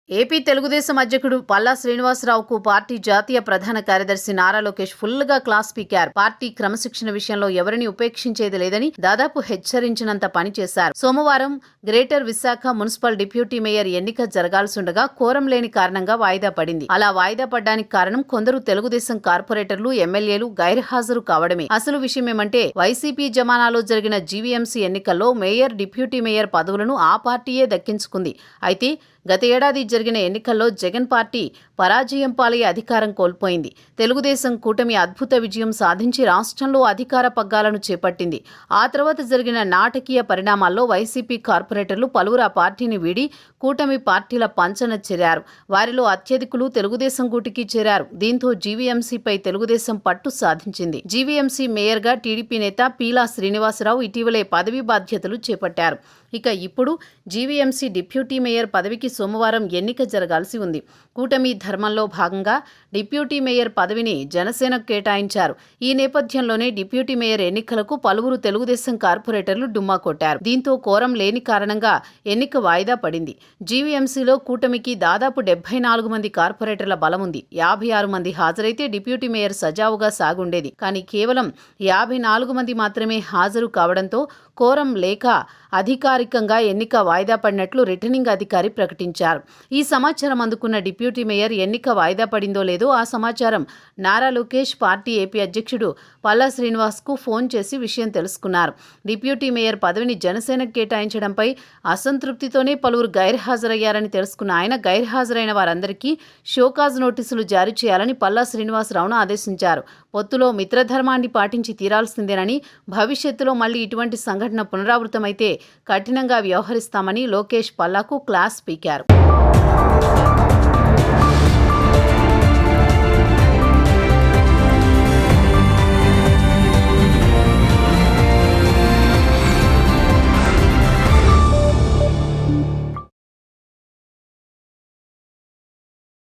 AP Telugu Desam అధ్యక్షుడు Palla శ్రీనివాసరావుకు party జాతీయ ప్రధాన కార్యదర్శి నారా లోకేష్ ఫుల్గా క్లాస్ పీకారు. పార్టీ క్రమశిక్షణ విషయంలో ఎవరిని ఉపేక్షించేది లేదని దాదాపు హెచ్చరించినంత పని చేశారు. సోమవారం greater Visakha municipal deputy mayor ఎన్నిక జరగాల్సిండగా కోరం లేని కారణంగా వాయిదా పడింది. అలా వాయిదా పడ్డానికి కారణం కొందరు తెలుగుదేశం కార్పొరేటర్లు, ఎమ్మెల్యేలు గైర్హాజరు కావడమే. అసలు విషయమేమంటే వైసీపీ జమానాలో జరిగిన జీవీఎంసీ ఎన్నికల్లో మేయర్, డిప్యూటీ మేయర్ పదవులను ఆ పార్టీయే దక్కించుకుంది. అయితే గత ఏడాది జరిగిన ఎన్నికల్లో జగన్ పార్టీ పరాజయం పాలై అధికారం కోల్పోయింది. తెలుగుదేశం కూటమి అద్భుత విజయం సాధించి రాష్ట్రంలో అధికార పగ్గాలను చేపట్టింది. ఆ తర్వాత జరిగిన నాటకీయ పరిణామాల్లో వైసీపీ కార్పొరేటర్లు పలువురు ఆ పార్టీని వీడి కూటమి పార్టీల పంచన చేరారు. వారిలో అత్యధికులు తెలుగుదేశం గూటికి చేరారు. దీంతో జీవీఎంసీపై తెలుగుదేశం పట్టు సాధించింది. జీవీఎంసీ మేయర్గా టీడీపీ నేత పీలా శ్రీనివాసరావు ఇటీవలే పదవీ బాధ్యతలు చేపట్టారు. ఇక ఇప్పుడు జీవీఎంసీ డిప్యూటీ మేయర్ పదవికి సోమవారం ఎన్నిక జరగాల్సి ఉంది. కూటమి ధర్మంలో భాగంగా డిప్యూటీ మేయర్ పదవిని జనసేనకు కేటాయించారు. ఈ నేపథ్యంలోనే డిప్యూటీ మేయర్ ఎన్నికలకు పలువురు తెలుగుదేశం కార్పొరేటర్లు డుమ్మా కొట్టారు. దీంతో కోరం లేని కారణంగా ఎన్నిక వాయిదా పడింది. జీవీఎంసీలో కూటమికి దాదాపు 74 మంది కార్పొరేటర్ల బలం ఉంది. 56 మంది హాజరైతే డిప్యూటీ మేయర్ సజావుగా సాగుండేది. కానీ కేవలం 54 మంది మాత్రమే హాజరు కావడంతో కోరం లేక అధికారికంగా ఎన్నిక వాయిదా పడినట్లు రిటర్నింగ్ అధికారి ప్రకటించారు. ఈ సమాచారం అందుకున్న డిప్యూటీ మేయర్ ఎన్నిక వాయిదా పడిందో లేదో ఆ సమాచారం నారా లోకేష్ పార్టీ ఏపీ అధ్యక్షుడు పల్లా శ్రీనివాస్కు ఫోన్ చేసి విషయం తెలుసుకున్నారు. డిప్యూటీ మేయర్ పదవిని జనసేనకు కేటాయించడంపై అసంతృప్తితోనే పలువురు గైర్హాజరయ్యారని తెలుసుకున్న ఆయన గైర్హాజరైన వారందరికీ షోకాజ్ నోటీసులు జారీ చేయాలని పల్లా శ్రీనివాసరావును ఆదేశించారు. పొత్తులో మిత్రధర్మాన్ని పాటించి తీరాల్సిందేనని, భవిష్యత్తులో మళ్లీ ఇటువంటి సంఘటన పునరావృతమైతే కఠినంగా వ్యవహరిస్తామని లోకేష్ పల్లాకు క్లాస్ పీకారు.